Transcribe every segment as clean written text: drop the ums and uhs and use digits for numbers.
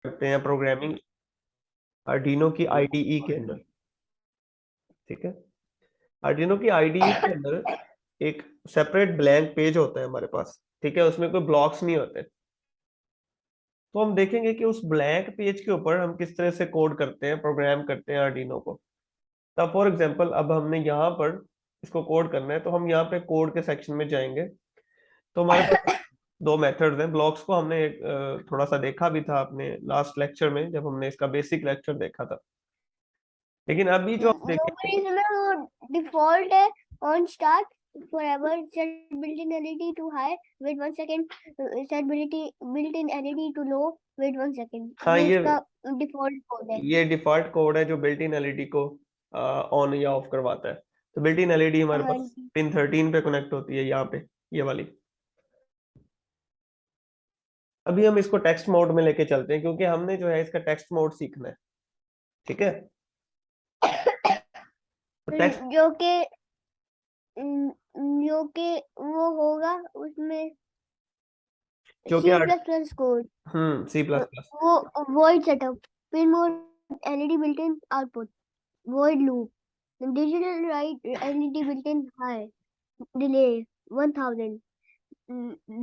करते हैं programming Arduino की आईडीई के अंदर। ठीक है, आर्डिनो की आईडीई के अंदर एक सेपरेट ब्लैंक पेज होता है हमारे पास। ठीक है, उसमें कोई ब्लॉक्स नहीं होते। तो हम देखेंगे कि उस ब्लैंक पेज के ऊपर हम किस तरह से कोड करते हैं, प्रोग्राम करते हैं आर्डिनो को। तब फॉर एग्जांपल अब हमने यहाँ पर इसको कोड करना है, तो हम यहाँ पे कोड के सेक्शन में जाएंगे। तो हमारे पास दो मेथड्स हैं। ब्लॉक्स को हमने थोड़ा सा देखा भी था अपने लास्ट लेक्चर में, जब हमने इसका बेसिक लेक्चर देखा था। लेकिन अभी जो हम देखेंगे, इसमें वो डिफॉल्ट है on start forever, set built-in LED to high, wait 1 second, set built-in LED to low, wait 1 second। हाँ, ये इसका डिफॉल्ट कोड है। ये डिफॉल्ट कोड है जो बिल्ट इन एलईडी को ऑन या ऑफ करवाता है। तो बिल्ट इन एलईडी हमारे हाँ पास जी। पिन 13 पे कनेक्ट होती है, यहाँ पे ये वाली। अभी हम इसको टेक्स्ट मोड में लेके चलते हैं, क्योंकि हमने जो है इसका टेक्स्ट मोड सीखना है। ठीक है, तो टेक्स्ट जो के वो होगा उसमें जो कि C++ कोड, C++। वो void setup, pin mode, LED built-in output, void loop, digital write LED built-in high, delay 1000,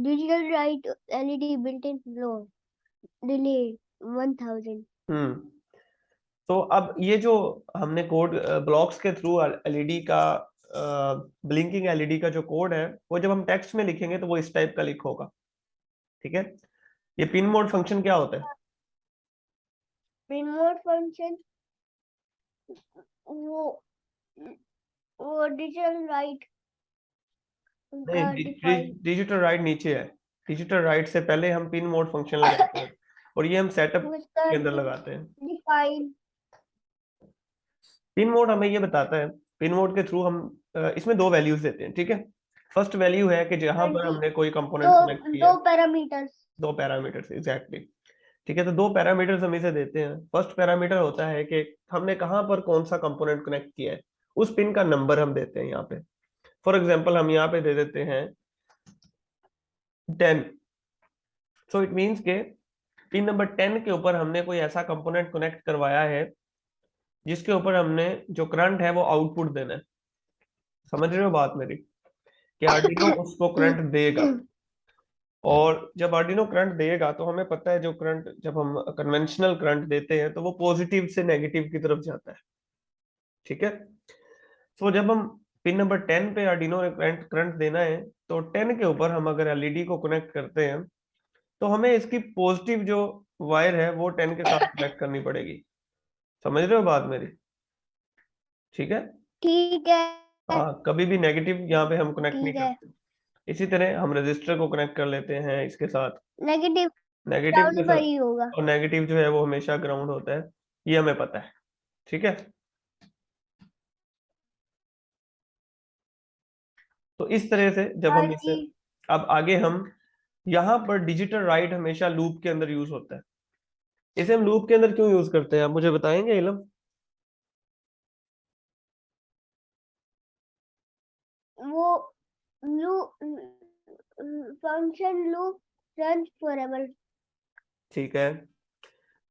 digital write LED built-in low, delay 1000। तो अब ये जो हमने कोड ब्लॉक्स के थ्रू एलईडी का ब्लिंकिंग एलईडी का जो कोड है, वो जब हम टेक्स्ट में लिखेंगे तो वो इस टाइप का लिख होगा। ठीक है, ये पिन मोड फंक्शन क्या होता है? पिन मोड फंक्शन वो डिजिटल राइट का नहीं, डिजिटल राइट नीचे है। डिजिटल राइट से पहले हम पिन मोड फंक्शन लगाते हैं, और ये हम सेटअप के अंदर लगाते हैं। डिफाइन। पिन मोड हमें ये बताता है, पिन मोड के थ्रू हम इसमें दो वैल्यूज देते हैं। ठीक है, फर्स्ट वैल्यू है कि जहां पर हमने कोई कंपोनेंट कनेक्ट किया है। दो पैरामीटर्स। दो पैरामीटर्स, एग्जैक्टली। ठीक है, तो दो पैरामीटर्स हम इसे देते हैं। फर्स्ट पैरामीटर होता है कि हमने कहाँ पर कौन सा कंपोनेंट कनेक्ट किया है, उस पिन का नंबर हम देते हैं यहाँ पे। फॉर एग्जाम्पल हम यहाँ पे दे देते हैं 10। सो इट मीन्स के पिन नंबर 10 के ऊपर हमने कोई ऐसा कंपोनेंट कनेक्ट करवाया है जिसके ऊपर हमने जो करंट है वो आउटपुट देना है। समझ रहे हो बात मेरी, कि आर्डिनो उसको करंट देगा। और जब आर्डिनो करंट देगा तो हमें पता है, जो करंट जब हम कन्वेंशनल करंट देते हैं तो वो पॉजिटिव से नेगेटिव की तरफ जाता है। ठीक है, तो जब हम पिन नंबर 10 पे आर्डिनो करंट करंट देना है, तो 10 के ऊपर हम अगर एलईडी को कनेक्ट करते हैं, तो हमें इसकी पॉजिटिव जो वायर है वो 10 के साथ कनेक्ट करनी पड़ेगी। समझ रहे हो बात मेरी? ठीक है, ठीक है। हाँ, कभी भी नेगेटिव यहाँ पे हम कनेक्ट नहीं ठीक है, करते। इसी तरह हम रजिस्टर को कनेक्ट कर लेते हैं इसके साथ, नेगेटिव नेगेटिव के ग्राउंड पर साथ। ही होगा। और नेगेटिव जो है वो हमेशा ग्राउंड होता है, ये हमें पता है। ठीक है, तो इस तरह से जब हाँ हम इसे, जी। अब आगे हम यहाँ पर डिजिटल राइट हमेशा लूप के अंदर यूज होता है। इसे हम लूप के अंदर क्यों यूज करते हैं, आप मुझे बताएंगे इलम? वो लू फंक्शन लूप रन फॉरएवर। ठीक है,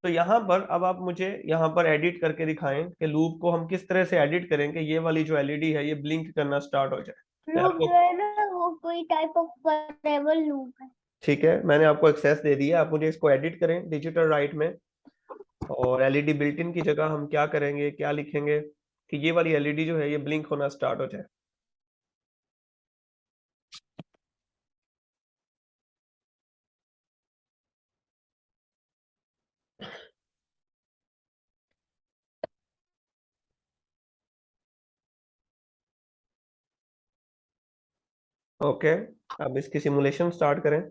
तो यहाँ पर अब आप मुझे यहाँ पर एडिट करके दिखाएं कि लूप को हम किस तरह से एडिट करें कि ये वाली जो एलईडी है ये ब्लिंक करना स्टार्ट हो जाए। मैं लूप आपको, जो है ना वो कोई टाइप ऑफ फॉरएवर लूप है। ठीक है, मैंने आपको एक्सेस दे दिया, आप मुझे इसको एडिट करें डिजिटल राइट में। और एलईडी बिल्ट इन की जगह हम क्या करेंगे, क्या लिखेंगे कि ये वाली एलईडी जो है ये ब्लिंक होना स्टार्ट हो जाए। ओके, अब इसकी सिमुलेशन स्टार्ट करें।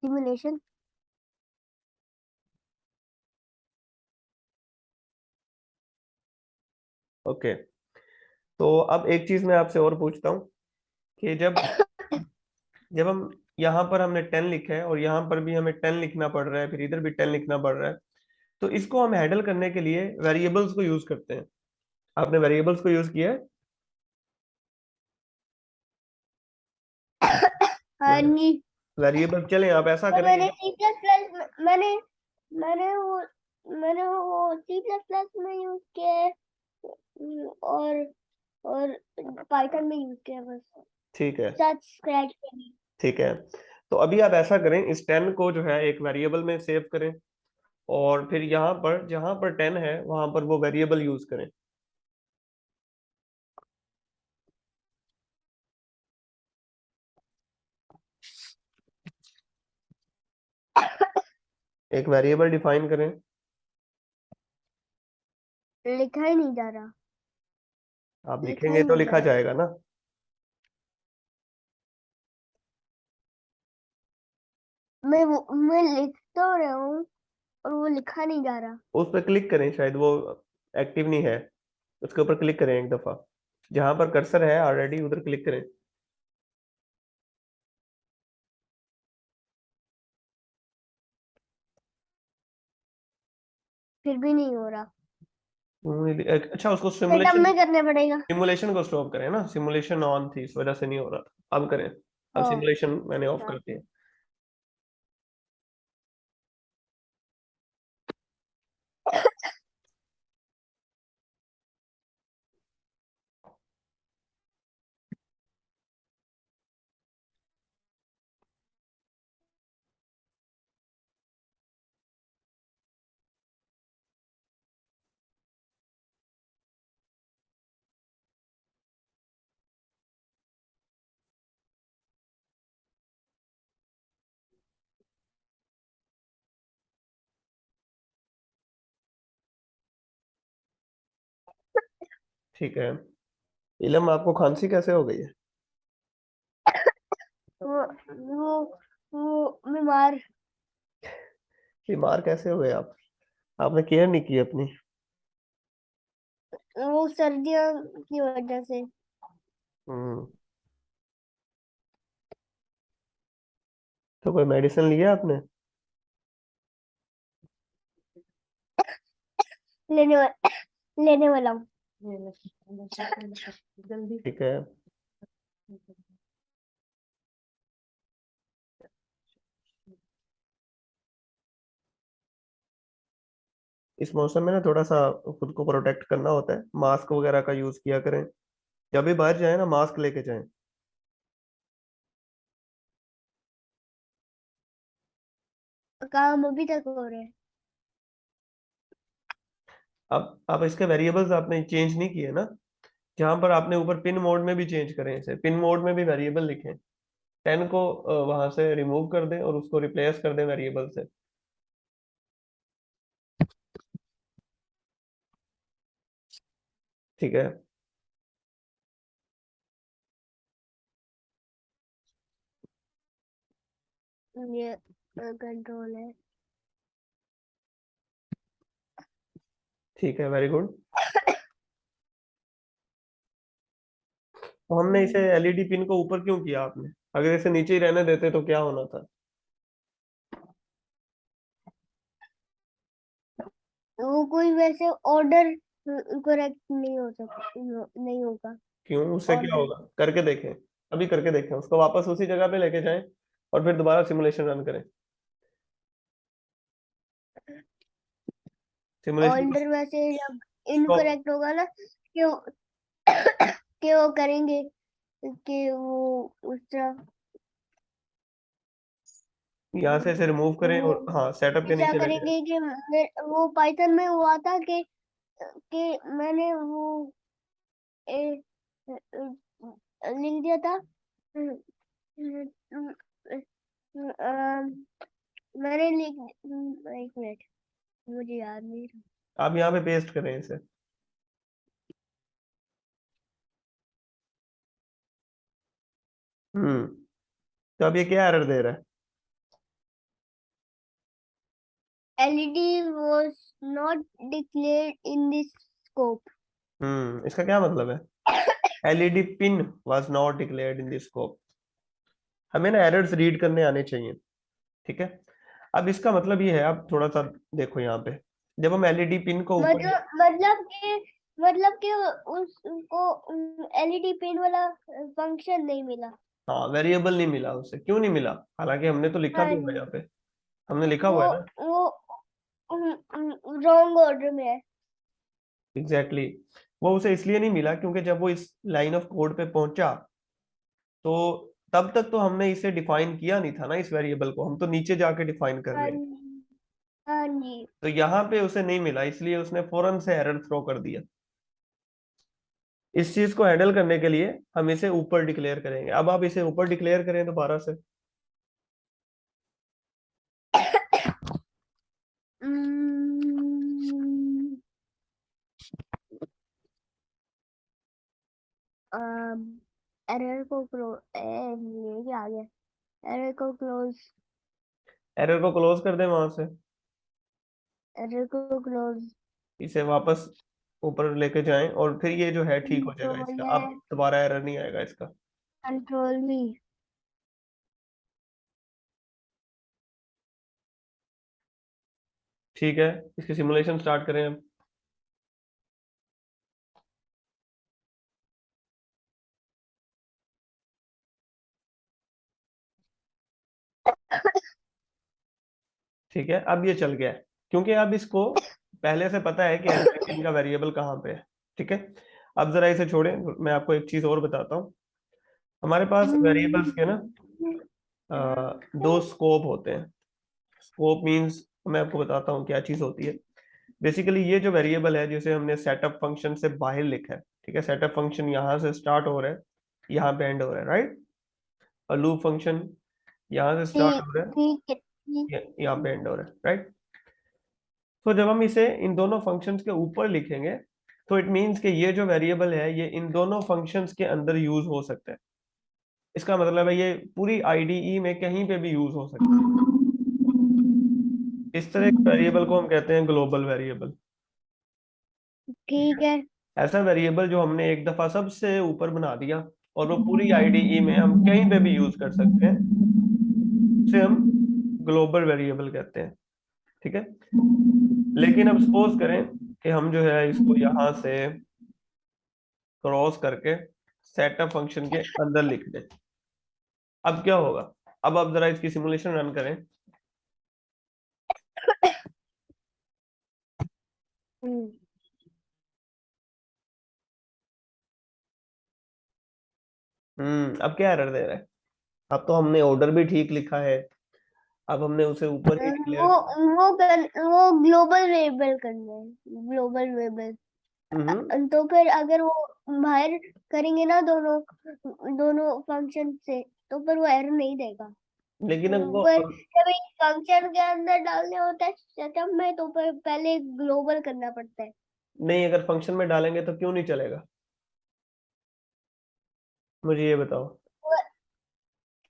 सिमुलेशन। ओके, तो अब एक चीज मैं आपसे और पूछता हूँ कि जब जब हम यहाँ पर हमने 10 लिखा है और यहाँ पर भी हमें 10 लिखना पड़ रहा है, फिर इधर भी 10 लिखना पड़ रहा है, तो इसको हम हैंडल करने के लिए वेरिएबल्स को यूज करते हैं। आपने वेरिएबल्स को यूज किया हाँ है? जी। वेरिएबल चलें आप ऐसा तो करें। मैंने C++ मैंने मैंने वो C++ में यूज किया है, और पाइथन में यूज किया है बस, ठीक है, सच स्क्रैच पे नहीं। ठीक है। तो अभी आप ऐसा करें, इस 10 को जो है एक वेरिएबल में सेव करें, और फिर यहाँ पर जहां पर 10 है वहां पर वो वेरिएबल यूज करें। एक वेरिएबल डिफाइन करें। लिखा ही नहीं जा रहा, आप लिखा लिखेंगे ही तो नहीं जा लिखा रहा। जाएगा ना। मैं लिख तो रहा हूँ और वो लिखा नहीं जा रहा। उस पर क्लिक करें, शायद वो एक्टिव नहीं है। उसके ऊपर क्लिक करें एक दफा, जहां पर कर्सर है ऑलरेडी उधर क्लिक करें। फिर भी नहीं हो रहा। अच्छा, उसको सेटअप सिमुलेशन, में करने पड़ेगा। सिमुलेशन को स्टॉप करें ना, सिमुलेशन ऑन थी इस वजह से नहीं हो रहा था, अब करें। अब हाँ सिमुलेशन मैंने ऑफ हाँ। कर दिया। ठीक है। इलम, आपको खांसी कैसे हो गई है? वो वो वो बीमार। बीमार कैसे हो गए आप? आपने केयर नहीं की अपनी। वो सर्दियों की वजह से। हम्म। तो कोई मेडिसिन लिया आपने? लेने वाला हूँ। ठीक है। इस मौसम में ना थोड़ा सा खुद को प्रोटेक्ट करना होता है, मास्क वगैरह का यूज किया करें। जब भी बाहर जाए ना मास्क लेके जाएं। काम अभी तक हो रहे हैं। अब इसके वेरिएबल्स आपने चेंज नहीं किए ना? जहां पर आपने ऊपर पिन मोड में भी चेंज करें, इसे पिन मोड में भी वेरिएबल लिखें। 10 को वहां से रिमूव कर दें और उसको रिप्लेस कर दें वेरिएबल से। ठीक है, ये कंट्रोल है। ठीक है, वेरी गुड। तो हमने इसे हम्म, एलईडी पिन को ऊपर क्यों किया आपने? अगर इसे नीचे ही रहने देते तो क्या होना था? वो कोई वैसे ऑर्डर करेक्ट नहीं हो सकता, नहीं होगा। क्यों, उससे क्या ऑर्डर होगा? करके देखें। अभी करके देखें, उसको वापस उसी जगह पे लेके जाएं और फिर दोबारा सिमुलेशन रन करें। सिमुलेशन को ऑर्डर वैसे जब स्टॉप। इनकरेक्ट होगा ना, कि वो कि वो करेंगे कि वो उस तरह यहाँ से इसे रिमूव करें वो और हाँ, सेटअप के ऐसा नीचे लेके जाएं। करेंगे कि वो पाइथन में हुआ था कि मैंने वो लिख दिया था। मैंने लिख, एक मिनट, मुझे याद नहीं आप यहाँ पे पेस्ट करें इसे। तो अब ये क्या एरर दे रहा है? रहा। LED was not declared in this scope. इसका क्या मतलब है? LED pin was not declared in the scope. हमें ना एरर्स रीड करने आने चाहिए। ठीक है। अब इसका मतलब ये है, अब थोड़ा सा देखो यहाँ पे, जब हम एलईडी पिन को ऊपर, मतलब कि उसको एलईडी पिन वाला फंक्शन नहीं मिला। हाँ, वेरिएबल नहीं मिला उसे। क्यों नहीं मिला? हालांकि हमने तो लिखा भी हुआ है यहाँ पे, हमने लिखा हुआ है ना। वो रॉन्ग ऑर्डर में है। एग्जैक्टली वो उसे इसलिए नहीं मिला क्योंकि जब वो इस लाइन ऑफ कोड पे पहुंचा तो तब तक तो हमने इसे डिफाइन किया नहीं था ना, इस वेरिएबल को हम तो नीचे जाके डिफाइन कर हाँ रहे हैं। जी, हाँ जी। तो यहाँ पे उसे नहीं मिला, इसलिए उसने फौरन से एरर थ्रो कर दिया। इस चीज को हैंडल करने के लिए हम इसे ऊपर डिक्लेयर करेंगे। अब आप इसे ऊपर डिक्लेयर करें दोबारा से। एरर को ये क्या आ गया? एरर को क्लोज। एरर को क्लोज कर दें वहां से, एरर को क्लोज। इसे वापस ऊपर लेके जाएं और फिर ये जो है ठीक हो जाएगा कंट्रोल इसका, है। अब दोबारा एरर नहीं आएगा इसका। कंट्रोल मी। ठीक है, इसकी सिमुलेशन स्टार्ट करें अब। ठीक है, अब ये चल गया है क्योंकि अब इसको पहले से पता है कि एलिमेंट का वेरिएबल कहाँ पे है। ठीक है, अब जरा इसे छोड़ें, मैं आपको एक चीज और बताता हूँ। हमारे पास वेरिएबल्स के ना दो स्कोप होते हैं। स्कोप मींस, मैं आपको बताता हूँ क्या चीज होती है। बेसिकली ये जो वेरिएबल है जिसे हमने सेटअप फंक्शन से बाहर लिखा है, ठीक है, सेटअप फंक्शन यहाँ से स्टार्ट हो रहा है, यहाँ पे एंड हो रहा है, राइट। और लूप फंक्शन यहाँ से स्टार्ट ठीक हो रहा है, ठीक है, ठीक। यहाँ पे एंड हो रहा है, राइट। तो जब हम इसे इन दोनों फंक्शंस के ऊपर लिखेंगे तो इट मीन्स कि ये जो वेरिएबल है ये इन दोनों फंक्शंस के अंदर यूज हो सकता है। इसका मतलब है ये पूरी आईडीई में कहीं पे भी यूज हो सकता है। इस तरह के वेरिएबल को हम कहते हैं ग्लोबल वेरिएबल। ठीक है। ऐसा वेरिएबल जो हमने एक दफा सबसे ऊपर बना दिया और वो पूरी आईडीई में हम कहीं पे भी यूज कर सकते हैं, उसे हम ग्लोबल वेरिएबल कहते हैं। ठीक है, लेकिन अब सपोज करें कि हम जो है इसको यहाँ से क्रॉस करके सेटअप फंक्शन के अंदर लिख दें। अब क्या होगा? अब आप जरा इसकी सिमुलेशन रन करें। हम्म, अब क्या एरर दे रहा है? अब तो हमने ऑर्डर भी ठीक लिखा है, अब हमने उसे ऊपर ही वो डिक्लेयर। वो ग्लोबल वेरिएबल करना है, ग्लोबल वेरिएबल। हम्म तो फिर अगर वो बाहर करेंगे ना दोनों दोनों फंक्शन से, तो फिर वो एरर नहीं देगा। लेकिन अब वो पर जब एक फंक्शन के अंदर डालने होता है सेटअप में, तो फिर पहले ग्लोबल करना पड़ता है। नहीं, अगर फंक्शन में डालेंगे तो क्यों नहीं चलेगा? मुझे ये बताओ।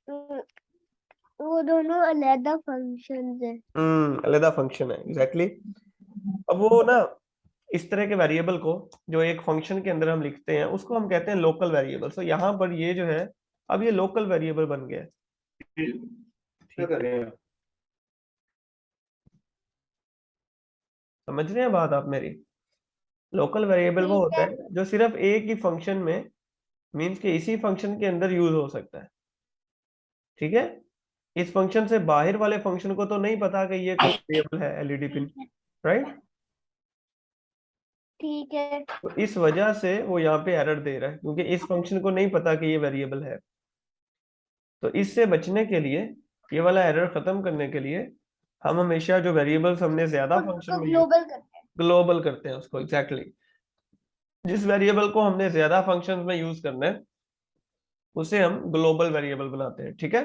वो वो दोनों अलग फंक्शन है। अलग फंक्शन है, एग्जैक्टली अब वो ना, इस तरह के वेरिएबल को जो एक फंक्शन के अंदर हम लिखते हैं उसको हम कहते हैं लोकल वेरिएबल। सो यहाँ पर ये जो है अब ये लोकल वेरिएबल बन गया है। ठीक है, समझ रहे हैं बात आप मेरी? लोकल वेरिएबल वो ठीक होता है। है जो सिर्फ एक ही फंक्शन में, मीन्स के इसी फंक्शन के अंदर यूज हो सकता है। ठीक है, इस फंक्शन से बाहर वाले फंक्शन को तो नहीं पता कि ये कोई वेरिएबल है एलईडी पिन, राइट। ठीक है। तो इस वजह से वो यहाँ पे एरर दे रहा है क्योंकि इस फंक्शन को नहीं पता कि ये वेरिएबल है। तो इससे बचने के लिए, ये वाला एरर खत्म करने के लिए, हम हमेशा जो वेरिएबल्स हमने ज्यादा फंक्शन उसको में यूज, ग्लोबल करते हैं। ग्लोबल करते हैं उसको, एग्जैक्टली जिस वेरिएबल को हमने ज्यादा फंक्शंस में यूज करना है उसे हम ग्लोबल वेरिएबल बनाते हैं। ठीक है,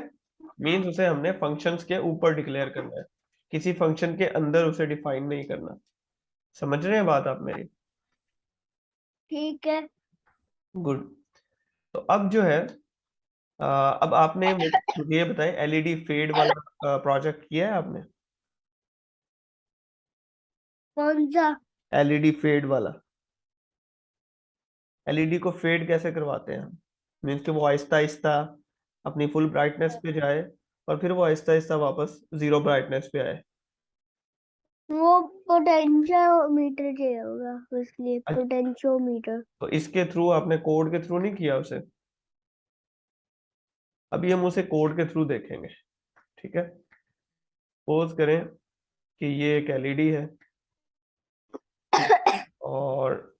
मीन्स उसे हमने फंक्शंस के ऊपर डिक्लेयर करना है, किसी फंक्शन के अंदर उसे डिफाइन नहीं करना। समझ रहे हैं बात आप मेरी? ठीक है। गुड। तो अब जो है अब आपने मुझे ये बताएं, एलईडी फेड वाला प्रोजेक्ट किया है आपने? कौन सा? एलईडी फेड वाला, एलईडी को फेड कैसे करवाते हैं हम? मीन्स कि वो आहिस्ता आहिस्ता अपनी फुल ब्राइटनेस पे जाए और फिर वो आहिस्ता आहिस्ता वापस जीरो ब्राइटनेस पे आए। वो पोटेंशियोमीटर चाहिए होगा उसके लिए, पोटेंशियोमीटर। तो इसके थ्रू आपने कोड के थ्रू नहीं किया उसे? अभी हम उसे कोड के थ्रू देखेंगे, ठीक है। सपोज करें कि ये एक एलईडी है और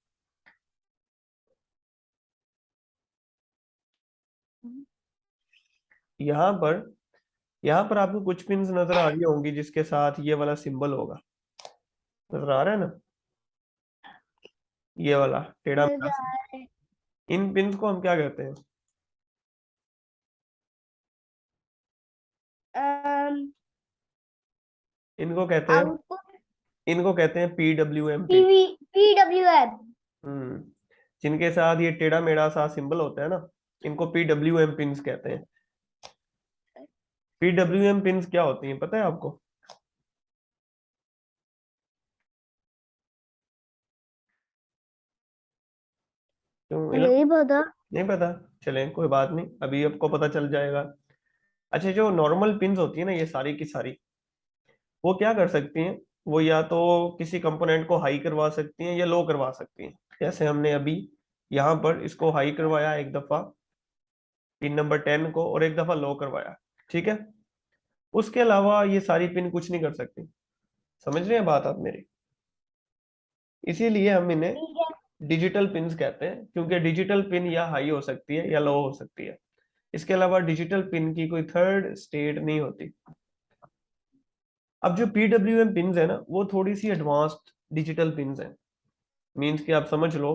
यहाँ पर आपको कुछ पिंस नजर आ रही होंगी जिसके साथ ये वाला सिंबल होगा, नजर आ रहा है ना, ये वाला टेढ़ा मेढ़ा सा। इन पिंस को हम क्या कहते हैं? इनको कहते हैं output PWM pin. PV PWM. हम्म, जिनके साथ ये टेढ़ा मेढ़ा सा सिंबल होता है ना, इनको PWM पिंस कहते हैं। PWM पिंस क्या होती हैं पता है आपको? क्यों नहीं पता। नहीं पता? चलें कोई बात नहीं, अभी आपको पता चल जाएगा। अच्छा, जो नॉर्मल पिंस होती है ना, ये सारी की सारी, वो क्या कर सकती हैं? वो या तो किसी कंपोनेंट को हाई करवा सकती हैं या लो करवा सकती हैं। जैसे हमने अभी यहाँ पर इसको हाई करवाया एक दफा, पिन नंबर 10 को, और एक दफा लो करवाया, ठीक है। उसके अलावा ये सारी पिन कुछ नहीं कर सकती। समझ रहे हैं बात आप मेरी? इसीलिए हम इन्हें ठीक है। डिजिटल पिन्स कहते हैं, क्योंकि डिजिटल पिन या हाई हो सकती है या लो हो सकती है। इसके अलावा डिजिटल पिन की कोई थर्ड स्टेट नहीं होती। अब जो PWM पिन्स है ना, वो थोड़ी सी एडवांस्ड डिजिटल पिन्स हैं। मींस कि आप समझ लो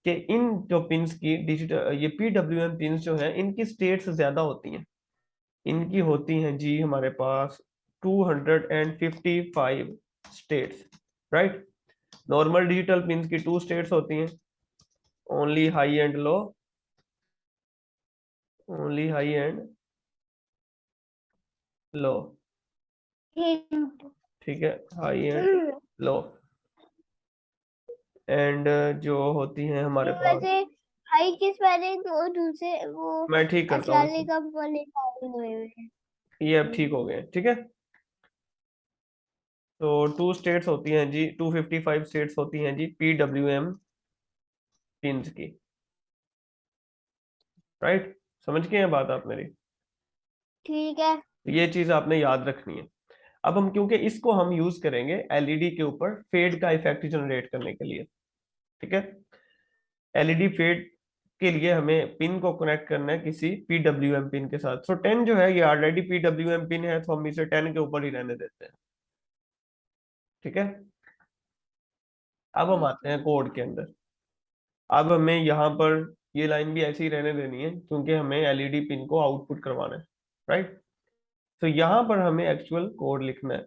कि इन जो पिन्स की डिजिटल, ये PWM पिन्स जो है, इनकी स्टेट्स ज्यादा होती हैं। इनकी होती हैं जी हमारे पास 255 states, right. Normal digital pins की 2 स्टेट्स होती हैं, only high and low, only high and low, hint. ठीक है, हाई एंड लो। एंड जो होती हैं हमारे पास, वैसे हाई किस वाले तो दूसरे वो मैं ठीक करता हूँ असलाले इसको। का वाले हुए हुए हैं। ये अब ठीक हो गए, ठीक है। तो 2 स्टेट्स होती हैं जी, 255 स्टेट्स होती हैं जी PWM पिन्स की, राइट। समझ गए हैं बात आप मेरी? ठीक है। तो ये चीज आपने याद रखनी है। अब हम, क्योंकि इसको हम यूज करेंगे एलईडी के ऊपर फेड का इफेक्ट जनरेट करने के लिए, ठीक है। एलईडी फेड के लिए हमें पिन को कनेक्ट करना है किसी PWM पिन के साथ। सो 10 जो है ये ऑलरेडी PWM पिन है, तो हम इसे 10 के ऊपर ही रहने देते हैं, ठीक है। अब हम ठीक आते है। हैं कोड के अंदर। अब हमें यहाँ पर ये लाइन भी ऐसी ही रहने देनी है, क्योंकि हमें एलईडी पिन को आउटपुट करवाना है, राइट। तो यहाँ पर हमें एक्चुअल कोड लिखना है,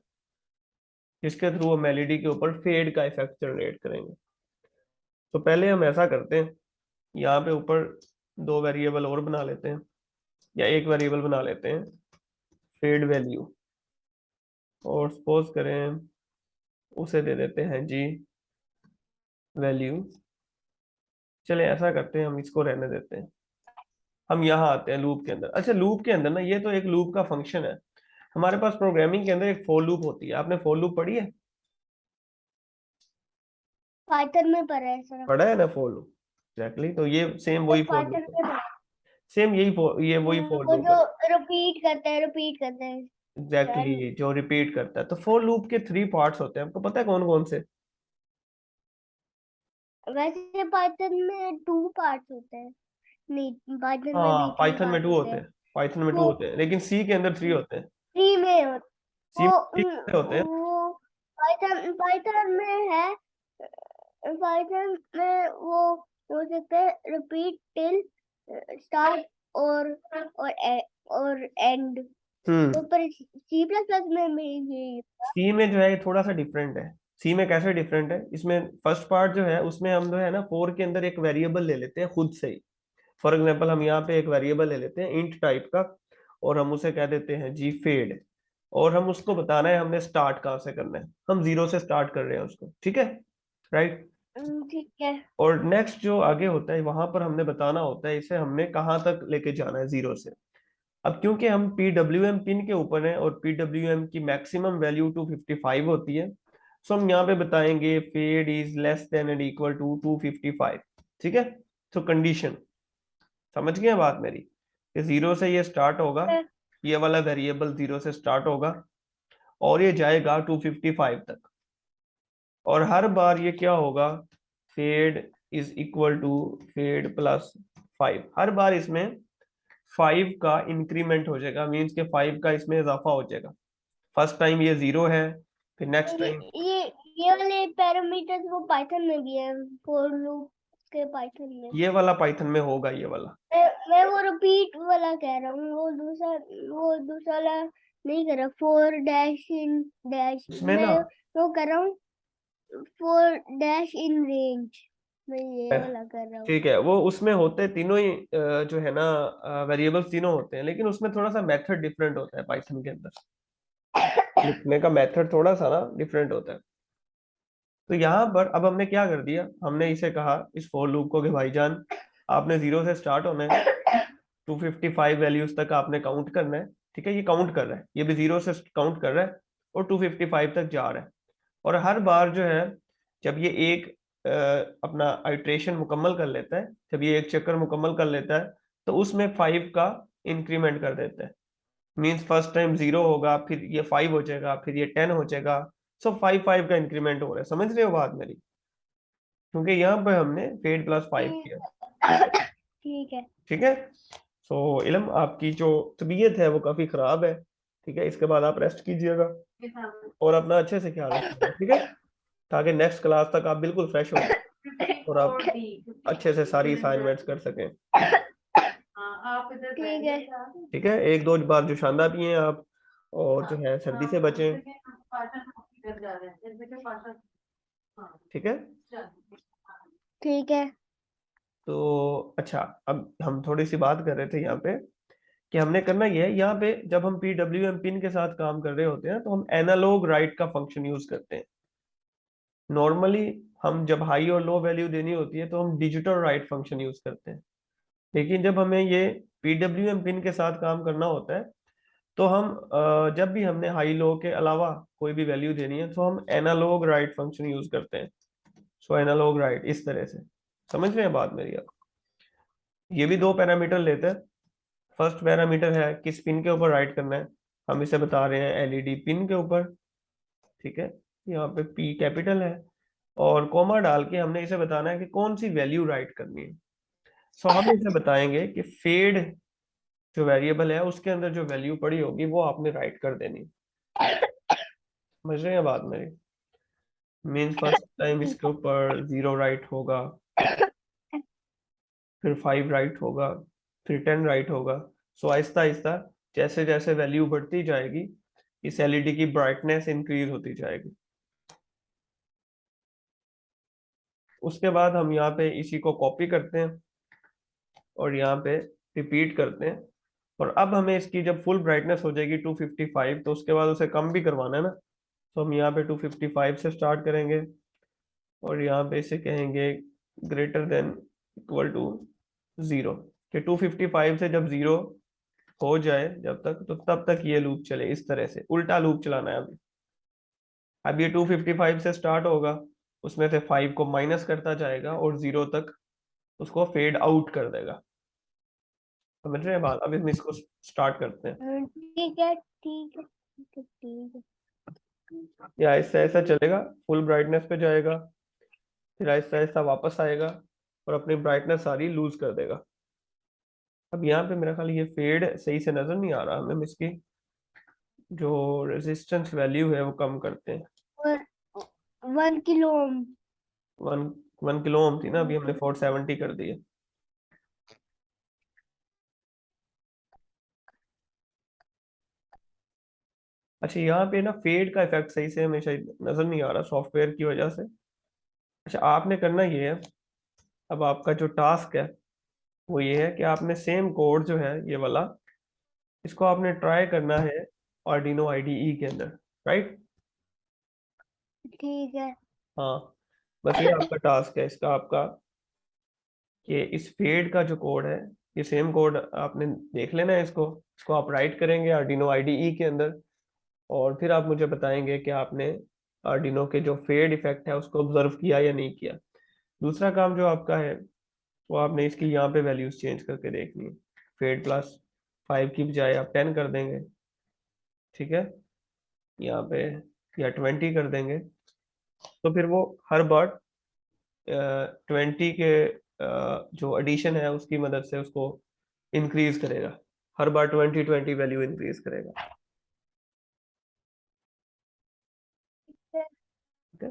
जिसके थ्रू हम एलईडी के ऊपर फेड का इफेक्ट जनरेट करेंगे। तो पहले हम ऐसा करते हैं, यहाँ पे ऊपर 2 वेरिएबल और बना लेते हैं, या एक वेरिएबल बना लेते हैं, फेड वैल्यू। और सपोज करें उसे दे देते हैं जी वैल्यू। चले ऐसा करते हैं, हम इसको रहने देते हैं। हम यहाँ आते हैं लूप के अंदर। अच्छा, लूप के अंदर ना, ये तो एक लूप का फंक्शन है। हमारे पास प्रोग्रामिंग के अंदर एक फॉर लूप होती है। आपने फॉर लूप पढ़ी है? पाइथन में पढ़ा है सर। पढ़ा है ना फॉर लूप? एग्जैक्टली, तो ये सेम तो वही फॉर पाइथन लूप है। में पढ़ा सेम ये वही फॉर वो लूप जो है। रिपीट करते हैं एग्जैक्टली सर। जो रिपीट करता है। तो फॉर लूप के 3 पार्ट्स होते हैं, आपको पता है कौन कौन से? वैसे पाइथन में 2 पार्ट्स होते हैं। नहीं, पाइथन में हाँ, भी थ्री पाइथन में पार्ट्स 2 होते होते हैं। हैं। पाइथन में 2 वो होते हैं, लेकिन सी के अंदर 3 होते हैं। थ्री में सी वो में 3 कैसे होते हैं? वो पाइथन पाइथन में है। पाइथन में वो हो सकता है रिपीट टिल स्टार्ट और एंड। हम्म। तो पर सी प्लस प्लस में भी ये सी में जो है ये थोड़ा सा डिफरेंट है। सी में कैसे डिफरेंट है? इसमें फर्स्ट पार्ट जो है, उसमें हम जो है ना, फोर के अंदर एक वेरिएबल ले लेते हैं खुद से ही। फॉर एग्जांपल हम यहाँ पे एक वेरिएबल ले लेते हैं इंट टाइप का, और हम उसे कह देते हैं जी फेड। और हम उसको बताना है हमने स्टार्ट कहाँ से करना है। हम 0 से स्टार्ट कर रहे हैं उसको, ठीक है, राइट। ठीक है। और नेक्स्ट जो आगे होता है, वहां पर हमने बताना होता है इसे हमने कहाँ तक लेके जाना है 0 से। अब क्योंकि हम PWM पिन के ऊपर हैं और PWM की मैक्सिमम वैल्यू 255 होती है, सो हम यहाँ पे बताएंगे fade is less than and equal to 255, ठीक है। तो कंडीशन, समझ गए बात मेरी? कि 0 से ये स्टार्ट होगा, ये वाला वेरिएबल 0 से स्टार्ट होगा और ये जाएगा 255 तक, और हर बार ये क्या होगा, fade is equal to fade plus 5। हर बार इसमें 5 का इंक्रीमेंट हो जाएगा, मीन्स के 5 का इसमें इजाफा हो जाएगा। फर्स्ट टाइम ये 0 है, फिर नेक्स्ट टाइम ये वाले पैरामीटर्स वो पाइथन में भी है, फॉर लूप के पाइथन में। ये वाला पाइथन में होगा, ये वाला मैं वो रिपीट वाला कह रहा हूँ, वो दूसरा वाला नहीं कर रहा। फोर डैश इन डैश इसमें मैं ना वो कर रहा हूँ, फोर डैश इन रेंज मैं ये वाला कर रहा हूँ। ठीक है, वो उसमें होते तीनों ही जो है ना वेरिएबल्स तीनों होते हैं, लेकिन उसमें थोड़ा सा मेथड डिफरेंट होता है पाइथन के अंदर, लिखने का मेथड थोड़ा सा ना डिफरेंट होता है। तो यहाँ पर अब हमने क्या कर दिया, हमने इसे कहा इस फॉर लूप को कि भाईजान आपने 0 से स्टार्ट होना है, 255 वैल्यूज तक आपने काउंट करना है। ठीक है, ये काउंट कर रहा है, ये भी 0 से काउंट कर रहा है और 255 तक जा रहा है। और हर बार जो है जब ये एक अपना आइट्रेशन मुकम्मल कर लेता है, जब ये एक चक्कर मुकम्मल कर लेता है, तो उसमें 5 का इंक्रीमेंट कर देता है। मीन्स फर्स्ट टाइम 0 होगा, फिर ये 5 हो जाएगा, फिर ये 10 हो जाएगा। सो 5 का इंक्रीमेंट हो रहा है, समझ रहे हो बात मेरी, क्योंकि यहाँ पे हमने फेड प्लस 5 किया। ठीक है। ठीक है, सो इलम आपकी जो तबीयत है वो काफी खराब है, ठीक है, इसके बाद आप रेस्ट कीजिएगा और अपना अच्छे से ख्याल रखिएगा, ठीक है, ताकि नेक्स्ट क्लास तक आप बिल्कुल फ्रेश हो और आप अच्छे से सारी असाइनमेंट्स कर सकें। ठीक है। ठीक है, एक दो बार जो शानदा पिए आप, और जो है सर्दी से बचें। ठीक है, ठीक है। तो अच्छा, अब हम थोड़ी सी बात कर रहे थे यहाँ पे कि हमने करना ये है, यहाँ पे जब हम PWM पिन के साथ काम कर रहे होते हैं तो हम एनालॉग राइट का फंक्शन यूज करते हैं। नॉर्मली हम जब हाई और लो वैल्यू देनी होती है तो हम डिजिटल राइट फंक्शन यूज करते हैं, लेकिन जब हमें ये PWM पिन के साथ काम करना होता है तो हम जब भी हमने हाई लो के अलावा कोई भी वैल्यू देनी है तो हम एनालॉग राइट फंक्शन यूज करते हैं। सो एनालॉग राइट इस तरह से, समझ रहे हैं बात मेरी आप। ये भी दो पैरामीटर लेते हैं। फर्स्ट पैरामीटर है किस पिन के ऊपर राइट करना है, हम इसे बता रहे हैं LED पिन के ऊपर। ठीक है, यहाँ पे P कैपिटल है और कॉमा डाल के हमने इसे बताना है कि कौन सी वैल्यू राइट करनी है। सो हम इसे बताएंगे कि फेड जो वेरिएबल है उसके अंदर जो वैल्यू पड़ी होगी वो आपने राइट कर देनी। समझ रहे हैं बात मेरी, मीन्स फर्स्ट टाइम इसके ऊपर 0 राइट होगा, फिर 5 राइट होगा, फिर 10 राइट होगा। सो आहिस्ता आहिस्ता जैसे जैसे वैल्यू बढ़ती जाएगी इस LED की ब्राइटनेस इंक्रीज होती जाएगी। उसके बाद हम यहाँ पे इसी को कॉपी करते हैं और यहाँ पे रिपीट करते हैं। और अब हमें इसकी जब फुल ब्राइटनेस हो जाएगी 255, तो उसके बाद उसे कम भी करवाना है ना, तो हम यहाँ पे 255 से स्टार्ट करेंगे और यहाँ पे इसे कहेंगे ग्रेटर देन इक्वल टू 0, कि 255 से जब 0 हो जाए जब तक, तो तब तक ये लूप चले, इस तरह से उल्टा लूप चलाना है अभी। अब ये 255 से स्टार्ट होगा, उसमें से 5 को माइनस करता जाएगा और 0 तक उसको फेड आउट कर देगा। समझ रहे हैं बात, अब इसमें इसको स्टार्ट करते हैं। ठीक है। ठीक है। ठीक है। ठीक है। ये ऐसा ऐसा चलेगा, फुल ब्राइटनेस पे जाएगा, फिर ऐसा ऐसा वापस आएगा और अपनी ब्राइटनेस सारी लूज कर देगा। अब यहाँ पे मेरा ख्याल ये फेड सही से नजर नहीं आ रहा, हम इसकी जो रेजिस्टेंस वैल्यू है वो कम करते हैं। और 1 किलो ओम। 1 किलो ओम थी ना, अभी हमने 470 कर दी है। अच्छा, यहाँ पे ना फेड का इफेक्ट सही से हमें शायद नजर नहीं आ रहा सॉफ्टवेयर की वजह से। अच्छा, आपने करना ये है, अब आपका जो टास्क है वो ये है कि आपने सेम कोड जो है ये वाला, इसको आपने ट्राई करना है Arduino IDE के अंदर, राइट। ठीक है। हाँ, बस ये आपका टास्क है इसका आपका, कि इस फेड का जो कोड है ये सेम कोड आपने देख लेना है, इसको इसको आप राइट करेंगे Arduino IDE के अंदर, और फिर आप मुझे बताएंगे कि आपने Arduino के जो फेड इफेक्ट है उसको ऑब्जर्व किया या नहीं किया। दूसरा काम जो आपका है वो आपने इसकी यहाँ पे वैल्यूज चेंज करके देखनी है। फेड प्लस 5 की बजाय आप 10 कर देंगे, ठीक है, यहाँ पे या 20 कर देंगे, तो फिर वो हर बार 20 के जो एडिशन है उसकी मदद से उसको इंक्रीज करेगा, हर बार 20 वैल्यू इंक्रीज करेगा, ठीक है।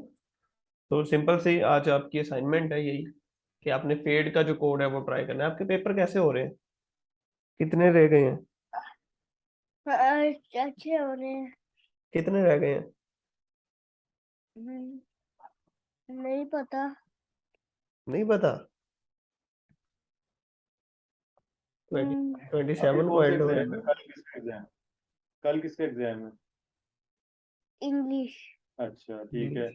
तो सिंपल सी आज आपकी असाइनमेंट है यही कि आपने फेड का जो कोड है वो ट्राई करना है। आपके पेपर कैसे हो रहे हैं, कितने रह गए हैं, अच्छे हो रहे हैं। कितने रह गए हैं? नहीं पता। नहीं पता। हम्म, 27 को कौन सा एंड हो रहे एग्जाम है? हैं। कल किसका एग्जाम? कल किसका एग्जाम है? इंग्लिश, अच्छा ठीक है।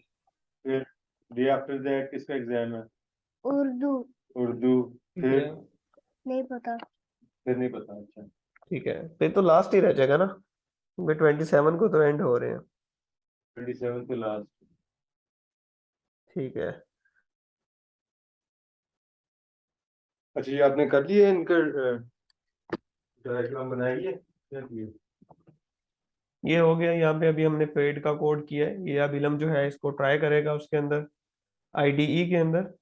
फिर डे आफ्टर दैट किसका एग्जाम है? उर्दू, उर्दू। ठीक फिर है, नहीं पता। फिर नहीं पता। अच्छा ठीक है, फिर तो लास्ट ही रह जाएगा ना, 27 को तो एंड हो रहे हैं। 27 पे लास्ट। ठीक है, अच्छा ये आपने कर लिए इनका डायग्राम बनाया क्या किए? ये हो गया। यहाँ पे अभी हमने फेड का कोड किया है, ये अब इलम जो है इसको ट्राई करेगा उसके अंदर, आईडीई के अंदर।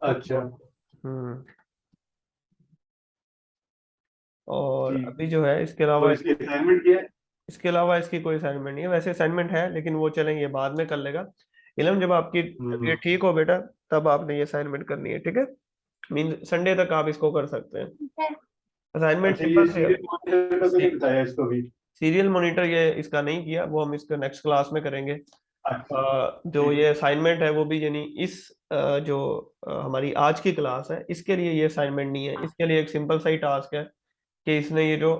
अच्छा हम्म और ठीक। अभी जो है इसके और अलावा, इसकी असाइनमेंट क्या है? इसके अलावा इसकी कोई असाइनमेंट नहीं है, वैसे असाइनमेंट है लेकिन वो चलेंगे बाद में कर लेगा। इलम जब आपकी तबीयत ठीक हो बेटा तब आपने ये असाइनमेंट करनी है, ठीक है, मीन संडे तक आप इसको कर सकते हैं। असाइनमेंट अच्छा ये सिंपल सीरियल मॉनिटर का तो नहीं बताया इसको भी? सीरियल मॉनिटर ये इसका नहीं किया, वो हम इसका नेक्स्ट क्लास में करेंगे। अच्छा जो ठीक। ये असाइनमेंट है वो भी यानी इस जो हमारी आज की क्लास है इसके लिए ये असाइनमेंट नहीं है, इसके लिए एक सिंपल सा ही टास्क है कि इसने ये जो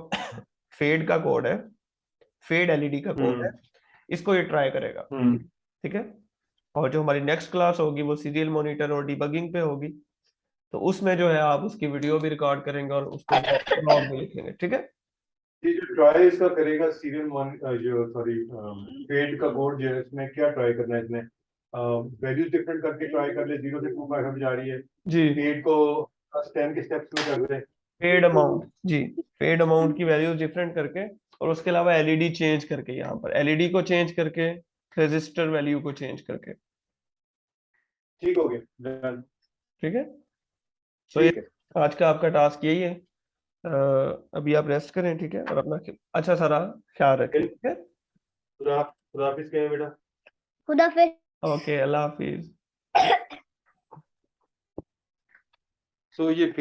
फेड का कोड है, फेड एलईडी का कोड है, हम्म इसको ये ट्राई करेगा, हम्म ठीक है। और जो हमारी नेक्स्ट क्लास होगी वो सीरियल मॉनिटर और डिबगिंग पे होगी, तो उसमें जो है आप उसकी वीडियो भी रिकॉर्ड करेंगे और उसको लॉग भी लिखेंगे, ठीक है। ये जो ट्राई इसका करेगा सीरियल जो सॉरी पेड का कोड जो है इसमें क्या ट्राई करना है इसने? वैल्यूज डिफरेंट करके ट्राई कर ले, 0 से 2 जा रही है। जी, पेड को 10 के स्टेप्स में कर दे। पेड अमाउंट, जी, पेड अमाउंट की वैल्यूज डिफरेंट करके, और उसके अलावा एलईडी चेंज करके, यहाँ पर एलईडी को चेंज करके, रजिस्टर वैल्यू को चेंज करके, ठीक हो गया डन। ठीक है। सो ये ठीक है। आज का आपका टास्क यही है। अभी आप रेस्ट करें, ठीक है, और अपना अच्छा सारा ख्याल रखें, ठीक है। खुदा खुदा हाफिज कहें बेटा। खुदा फिर। ओके, अल्लाह हाफिज। सो ये